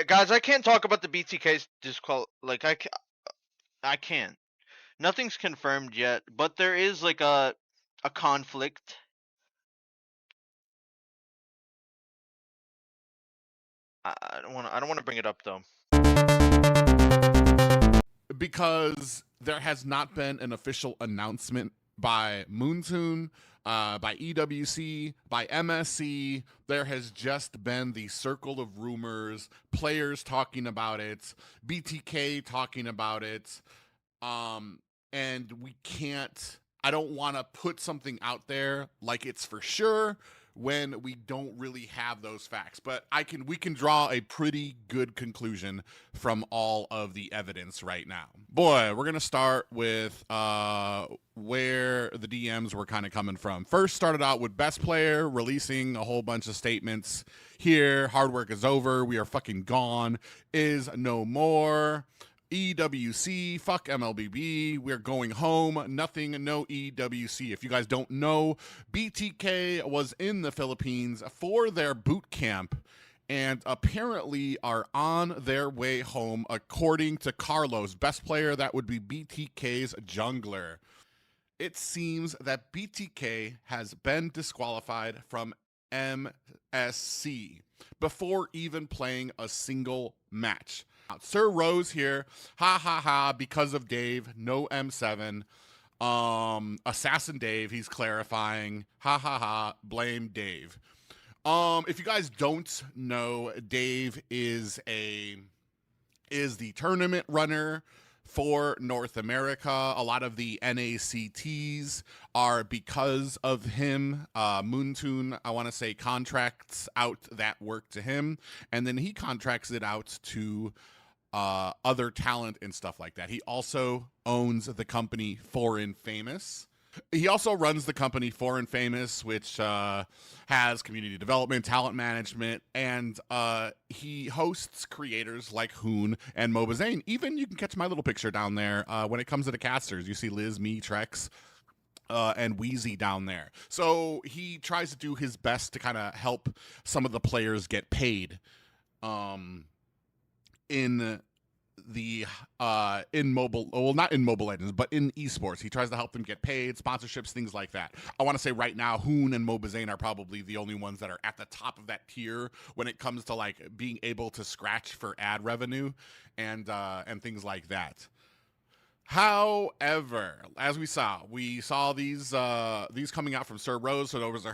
Guys, I can't talk about the BTK's like I can't. Nothing's confirmed yet, but there is like a conflict. I don't want to bring it up though. Because there has not been an official announcement by Moontoon, by EWC, by MSC. There has just been the circle of rumors, players talking about it, BTK talking about it, and we can't. I don't want to put something out there like it's for sure when we don't really have those facts, but we can draw a pretty good conclusion from all of the evidence right now. Boy, we're gonna start with where the DMs were kind of coming from. First, started out with best player releasing a whole bunch of statements here. Hard work is over. We are fucking gone. Is no more. EWC, fuck Mlbb, we're going home, nothing, no EWC. If you guys don't know, BTK was in the Philippines for their boot camp and apparently are on their way home, according to Carlos, best player. That would be BTK's jungler. It seems that BTK has been disqualified from MSC before even playing a single match. Sir Rose here, ha ha ha, because of Dave, no M7. Assassin Dave, he's clarifying, ha ha ha, blame Dave. If you guys don't know, Dave is the tournament runner for North America. A lot of the NACTs are because of him. Moontoon, I want to say, contracts out that work to him, and then he contracts it out to other talent and stuff like that. He also owns the company Foreign Famous. He also runs the company Foreign Famous, which has community development, talent management, and he hosts creators like Hoon and MobaZane. Even you can catch my little picture down there when it comes to the casters. You see Liz, me, Trex, and Wheezy down there. So he tries to do his best to kind of help some of the players get paid in the in mobile, well, not in Mobile Legends, but in esports. He tries to help them get paid, sponsorships, things like that. I want to say right now, Hoon and MobaZane are probably the only ones that are at the top of that tier when it comes to like being able to scratch for ad revenue and things like that. However, as we saw these coming out from Sir Rose. So there was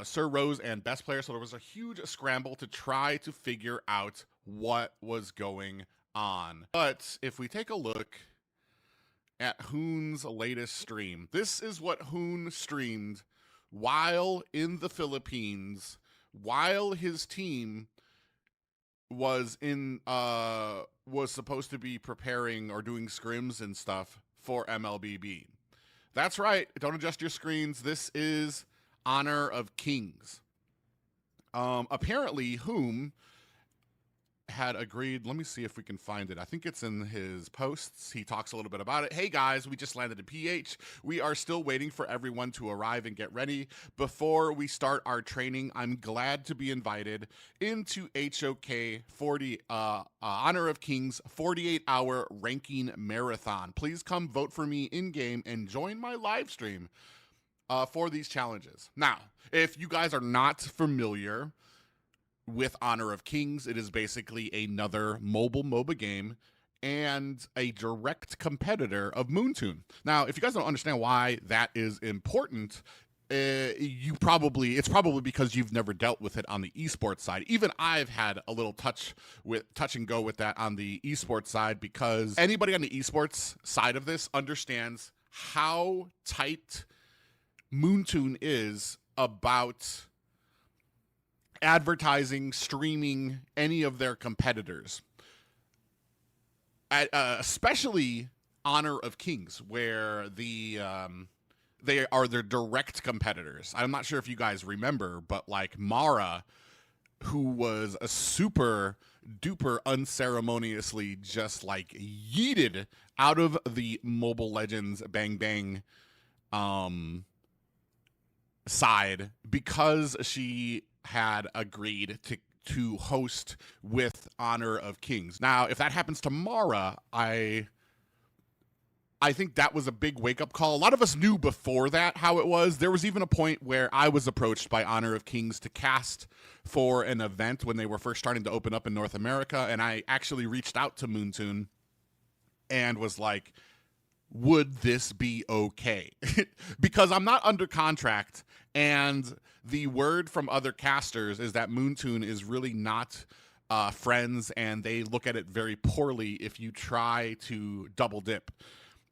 Sir Rose and best player. So there was a huge scramble to try to figure out what was going on. But if we take a look at Hoon's latest stream, this is what Hoon streamed while in the Philippines, while his team was supposed to be preparing or doing scrims and stuff for Mlbb. That's right. Don't adjust your screens. This is Honor of Kings. Apparently, Hoon had agreed. Let me see if we can find it. I think it's in his posts. He talks a little bit about it. Hey guys, we just landed in PH. We are still waiting for everyone to arrive and get ready before we start our training. I'm glad to be invited into HOK 40 Honor of Kings 48-hour ranking marathon. Please come vote for me in game and join my live stream for these challenges. Now, if you guys are not familiar with Honor of Kings, it is basically another mobile MOBA game and a direct competitor of Moontoon. Now, if you guys don't understand why that is important, it's probably because you've never dealt with it on the esports side. Even I've had a little touch and go with that on the esports side, because anybody on the esports side of this understands how tight Moontoon is about advertising, streaming any of their competitors, especially Honor of Kings, where they are their direct competitors. I'm not sure if you guys remember, but like Mara, who was a super duper unceremoniously just like yeeted out of the Mobile Legends Bang Bang side because she had agreed to host with Honor of Kings. Now, if that happens tomorrow, I think that was a big wake-up call. A lot of us knew before that how it was. There was even a point where I was approached by Honor of Kings to cast for an event when they were first starting to open up in North America, and I actually reached out to Moontoon and was like, would this be okay? Because I'm not under contract, and the word from other casters is that Moontoon is really not friends, and they look at it very poorly if you try to double dip.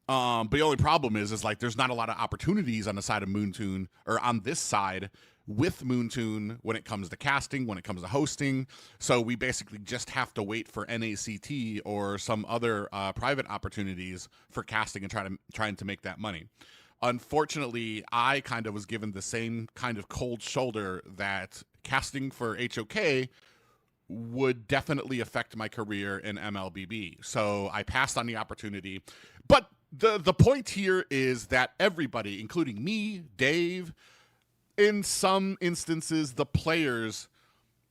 But the only problem is like there's not a lot of opportunities on the side of Moontoon, or on this side with Moontoon, when it comes to casting, when it comes to hosting. So we basically just have to wait for NACT or some other private opportunities for casting and trying to make that money. Unfortunately, I kind of was given the same kind of cold shoulder that casting for HOK would definitely affect my career in Mlbb. So I passed on the opportunity. But the point here is that everybody, including me, Dave, in some instances, the players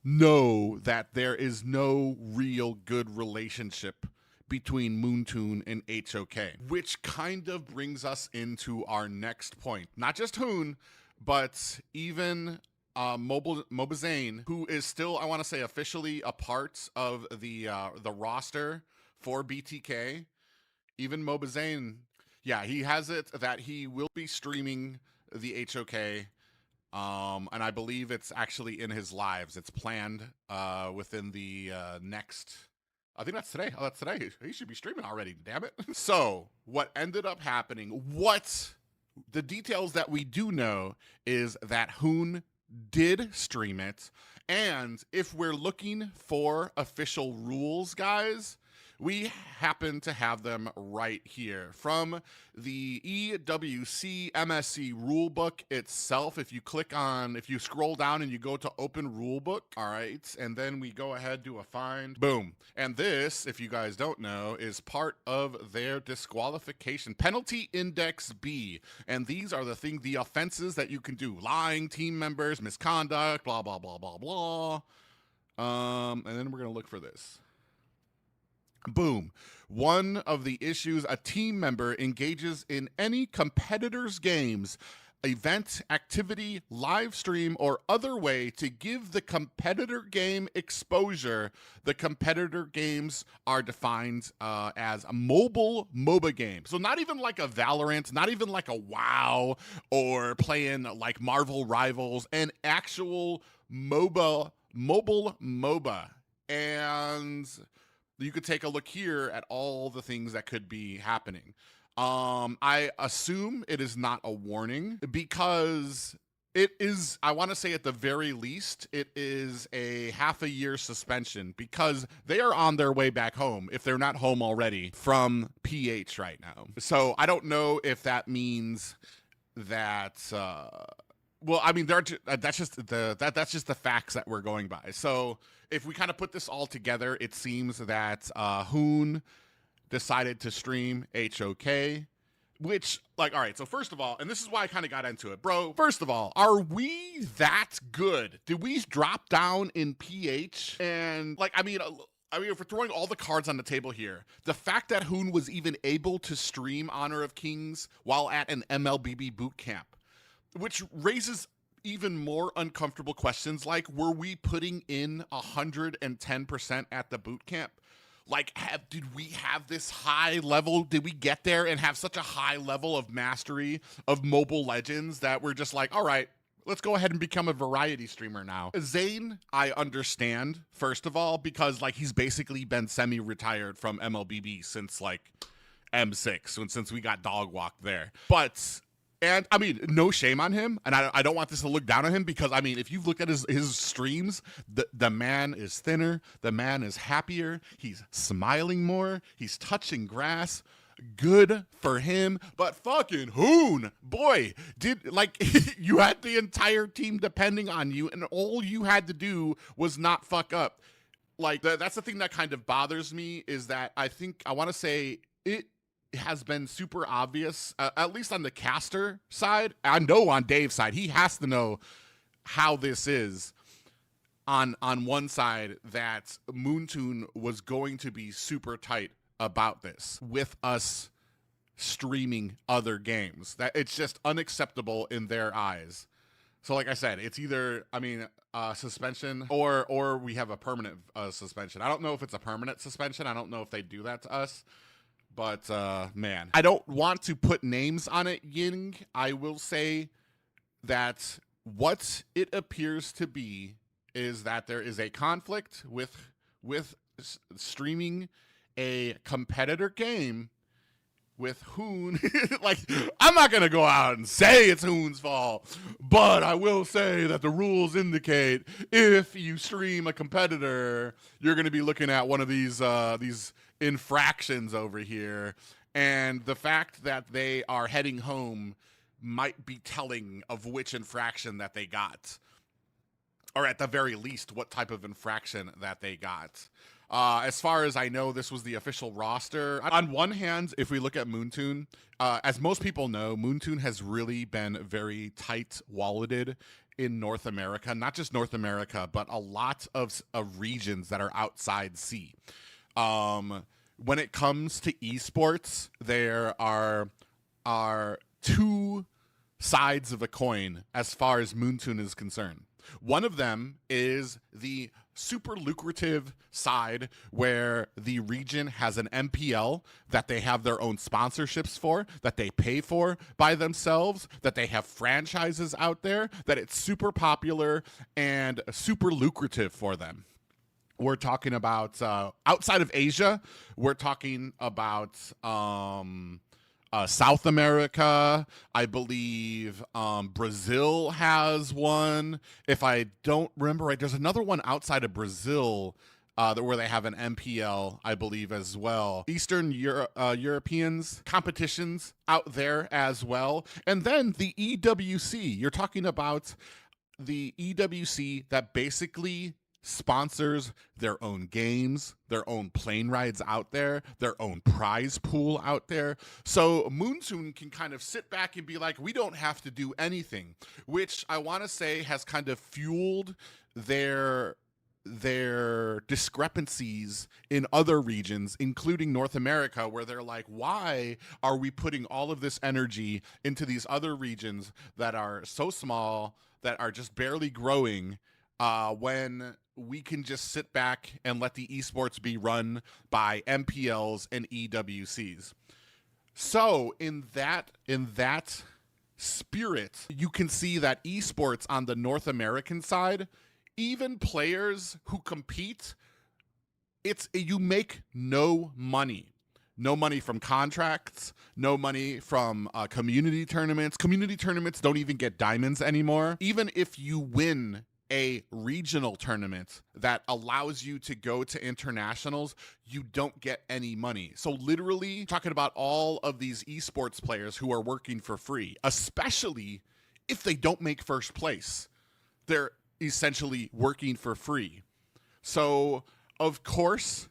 know that there is no real good relationship between Moontoon and HOK, which kind of brings us into our next point. Not just Hoon, but even MobaZane, who is still, I want to say, officially a part of the roster for BTK. Even MobaZane, yeah, he has it that he will be streaming the HOK, and I believe it's actually in his lives. It's planned within the next, I think that's today. Oh, that's today. He should be streaming already, damn it. So what ended up happening, the details that we do know is that Hoon did stream it, and if we're looking for official rules, guys, we happen to have them right here from the EWC MSC rulebook itself. If you scroll down and you go to open rulebook, all right, and then we go ahead, do a find, boom. And this, if you guys don't know, is part of their disqualification penalty index B. And these are the offenses that you can do: lying, team members, misconduct, blah, blah, blah, blah, blah. And then we're going to look for this. Boom. One of the issues: a team member engages in any competitor's games, event, activity, live stream, or other way to give the competitor game exposure. The competitor games are defined as a mobile MOBA game. So not even like a Valorant, not even like a WoW, or playing like Marvel Rivals, an actual mobile MOBA. And you could take a look here at all the things that could be happening. I assume it is not a warning, because it is, I want to say at the very least, it is a half a year suspension, because they are on their way back home, if they're not home already, from PH right now. So I don't know if that means that, well, I mean, that's just the facts that we're going by. So if we kind of put this all together, it seems that Hoon decided to stream HOK, which, like, all right, so first of all, and this is why I kind of got into it, bro, first of all, are we that good? Did we drop down in PH? And, like, I mean, if we're throwing all the cards on the table here, the fact that Hoon was even able to stream Honor of Kings while at an MLBB boot camp, which raises even more uncomfortable questions, like, were we putting in 110% at the boot camp? Like, did we have this high level? Did we get there and have such a high level of mastery of Mobile Legends that we're just like, all right, let's go ahead and become a variety streamer now? Zane, I understand, first of all, because, like, he's basically been semi-retired from MLBB since, like, M6, since we got dog walked there. But... and, I mean, no shame on him, and I don't want this to look down on him, because, I mean, if you've looked at his streams, the man is thinner, the man is happier, he's smiling more, he's touching grass. Good for him. But fucking Hoon, boy, you had the entire team depending on you, and all you had to do was not fuck up. Like, that's the thing that kind of bothers me, is that I want to say it has been super obvious, at least on the caster side. I know on Dave's side, he has to know how this is. on one side that Moontoon was going to be super tight about this with us streaming other games. That it's just unacceptable in their eyes. So like I said, it's either, I mean, suspension or we have a permanent suspension. I don't know if it's a permanent suspension. I don't know if they do that to us. But man, I don't want to put names on it, Ying. I will say that what it appears to be is that there is a conflict with streaming a competitor game with Hoon. Like, I'm not gonna go out and say it's Hoon's fault, but I will say that the rules indicate if you stream a competitor, you're gonna be looking at one of these infractions over here, and the fact that they are heading home might be telling of which infraction that they got, or at the very least, what type of infraction that they got. As far as I know, this was the official roster. On one hand, if we look at Moontoon, as most people know, Moontoon has really been very tight-walleted in North America. Not just North America, but a lot of regions that are outside C. When it comes to esports, there are two sides of a coin as far as Moontoon is concerned. One of them is the super lucrative side where the region has an MPL that they have their own sponsorships for, that they pay for by themselves, that they have franchises out there, that it's super popular and super lucrative for them. We're talking about outside of Asia, we're talking about South America. I believe Brazil has one. If I don't remember right, there's another one outside of Brazil where they have an MPL, I believe, as well. Eastern Europeans competitions out there as well. And then the EWC. You're talking about the EWC that basically sponsors their own games, their own plane rides out there, their own prize pool out there. So Moontoon can kind of sit back and be like, we don't have to do anything, which I want to say has kind of fueled their discrepancies in other regions, including North America, where they're like, why are we putting all of this energy into these other regions that are so small, that are just barely growing, when we can just sit back and let the esports be run by MPLs and EWCs. So in that spirit, you can see that esports on the North American side, even players who compete, you make no money. No money from contracts, no money from community tournaments. Community tournaments don't even get diamonds anymore. Even if you win a regional tournament that allows you to go to internationals, you don't get any money. So literally talking about all of these esports players who are working for free, especially if they don't make first place, they're essentially working for free. So of course,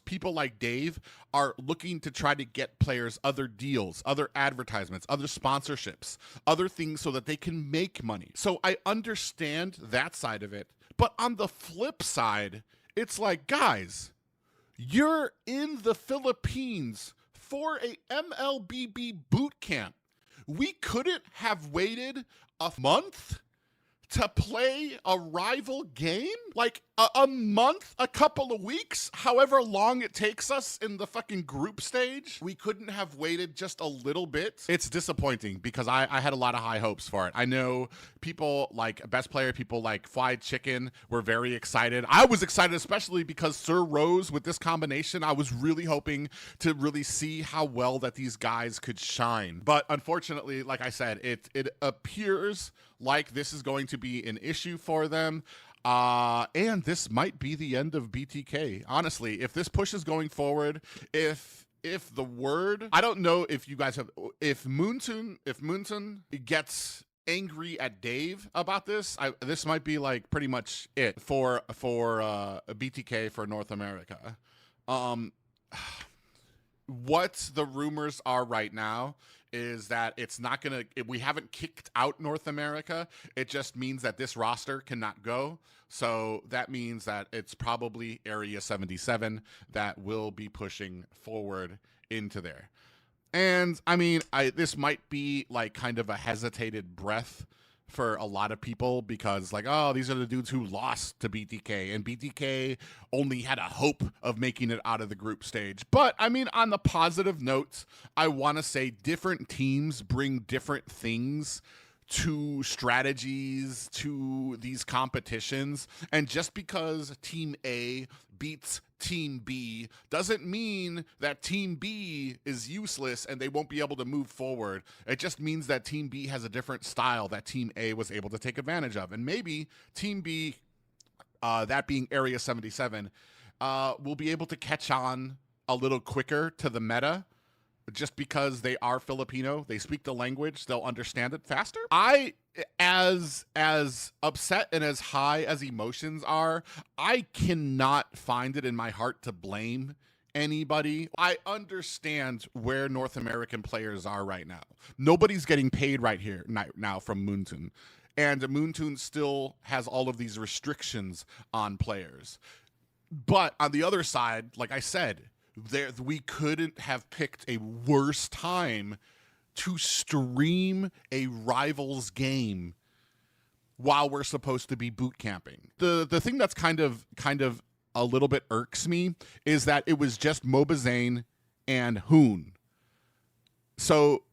people like Dave are looking to try to get players other deals, other advertisements, other sponsorships, other things so that they can make money. So I understand that side of it. But on the flip side, it's like, guys, you're in the Philippines for a Mlbb boot camp. We couldn't have waited a month to play a rival game? Like a month, a couple of weeks, however long it takes us in the fucking group stage? We couldn't have waited just a little bit? It's disappointing because I had a lot of high hopes for it. I know people like Best Player, people like Fried Chicken were very excited. I was excited especially because Sir Rose with this combination, I was really hoping to really see how well that these guys could shine. But unfortunately, like I said, it appears like this is going to be an issue for them. And this might be the end of BTK. Honestly, if this push is going forward, if the word, I don't know if you guys have, if Moontoon gets angry at Dave about this, this might be like pretty much it for BTK for North America. What the rumors are right now is that it's not gonna. We haven't kicked out North America. It just means that this roster cannot go. So that means that it's probably AREA77 that will be pushing forward into there. And I mean, this might be like kind of a hesitated breath for a lot of people because like, oh, these are the dudes who lost to BTK, and BTK only had a hope of making it out of the group stage. But I mean, on the positive notes, I want to say different teams bring different things to strategies, to these competitions, and just because Team A beats Team B doesn't mean that Team B is useless and they won't be able to move forward. It just means that Team B has a different style that Team A was able to take advantage of. And maybe Team B, that being AREA77, will be able to catch on a little quicker to the meta just because they are Filipino. They speak the language. They'll understand it faster. As upset and as high as emotions are, I cannot find it in my heart to blame anybody. I understand where North American players are right now. Nobody's getting paid right here now from Moontoon. And Moontoon still has all of these restrictions on players. But on the other side, like I said, we couldn't have picked a worse time to stream a rival's game while we're supposed to be boot camping. The thing that's kind of a little bit irks me is that it was just MobaZane and Hoon. So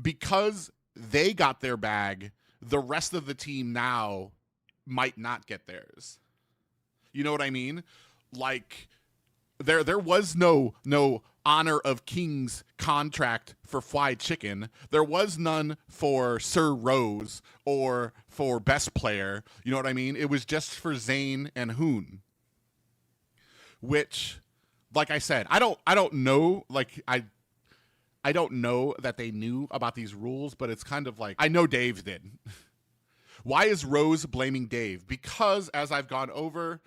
because they got their bag, the rest of the team now might not get theirs. You know what I mean? Like there was no Honor of Kings contract for Fried Chicken. There was none for Sir Rose or for Best Player. You know what I mean? It was just for Zane and Hoon. Which, like I said, I don't know. Like I don't know that they knew about these rules, but it's kind of like I know Dave did. Why is Rose blaming Dave? Because as I've gone over,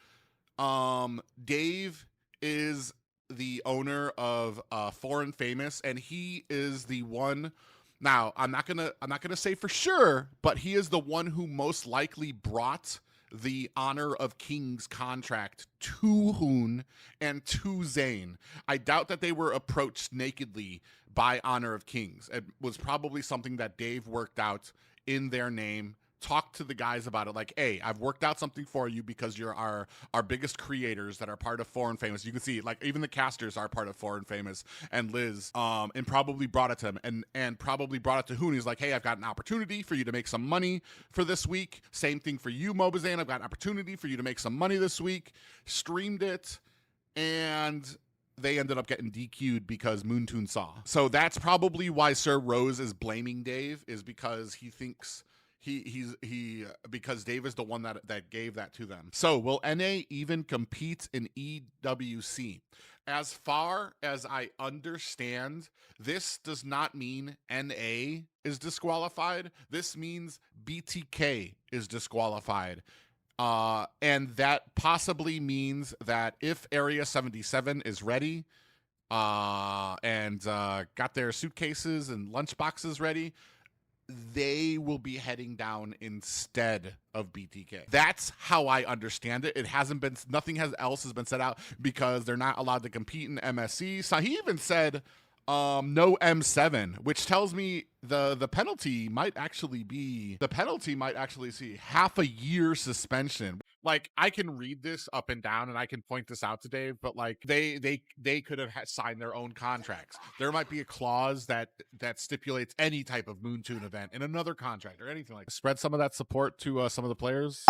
Dave is the owner of Foreign Famous, and he is the one. Now, I'm not gonna say for sure, but he is the one who most likely brought the Honor of Kings contract to Hoon and to Zane. I doubt that they were approached nakedly by Honor of Kings. It was probably something that Dave worked out in their name. Talk to the guys about it, like, hey, I've worked out something for you because you're our biggest creators that are part of Foreign Famous. You can see, like, even the casters are part of Foreign Famous, and Liz, and probably brought it to him, and probably brought it to Hoon. He's like, hey, I've got an opportunity for you to make some money for this week. Same thing for you, MobaZane. I've got an opportunity for you to make some money this week. Streamed it, and they ended up getting DQ'd because Moontoon saw. So that's probably why Sir Rose is blaming Dave, is because he thinks because Dave is the one that gave that to them. So will NA even compete in EWC? As far as I understand, this does not mean NA is disqualified. This means BTK is disqualified. And that possibly means that if AREA77 is ready and got their suitcases and lunchboxes ready, they will be heading down instead of BTK. That's how I understand it. It hasn't been, nothing else has been set out because they're not allowed to compete in MSC. So he even said no M7, which tells me the penalty might actually see half a year suspension. Like, I can read this up and down and I can point this out to Dave, but like they could have signed their own contracts. There might be a clause that stipulates any type of Moontoon event in another contract or anything like that. Spread some of that support to some of the players.